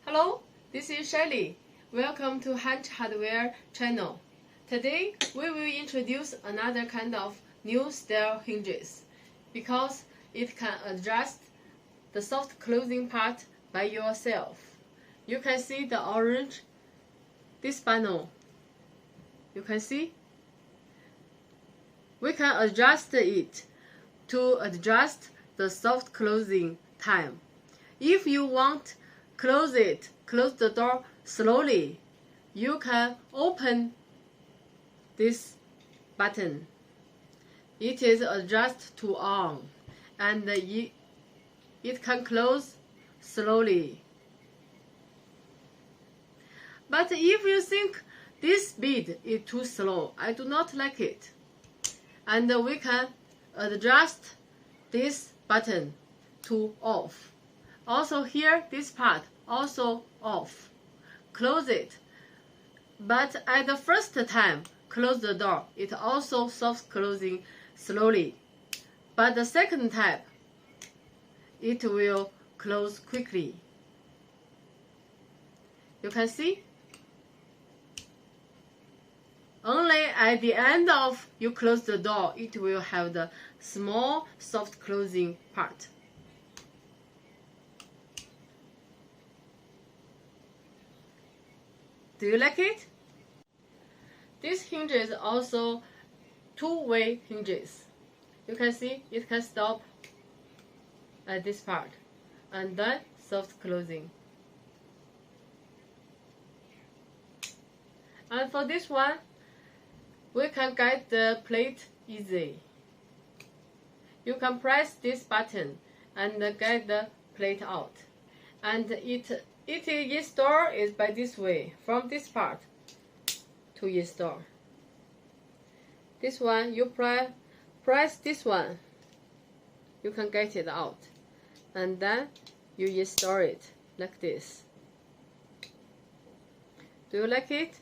Hello, this is Shelly. Welcome to HENCH Hardware channel. Today we will introduce another kind of new style hinges because it can adjust the soft closing part by yourself. You can see the orange, this panel. You can see? We can adjust it to adjust the soft closing time. If you want close the door slowly, you can open this button. It is adjust to on and it can close slowly. But if you think this speed is too slow, I do not like it. And we can adjust this button to off. Also here, this part also off. Close it. But at the first time, close the door. It also soft closing slowly. But the second time, it will close quickly. You can see? Only at the end of you close the door, it will have the small soft closing part. Do you like it? This hinge is also two-way hinges. You can see it can stop at this part and then soft closing. And for this one, we can get the plate easy. You can press this button and get the plate out. And it install is by this way, from this part to install. This one, you press this one, you can get it out. And then you install it like this. Do you like it?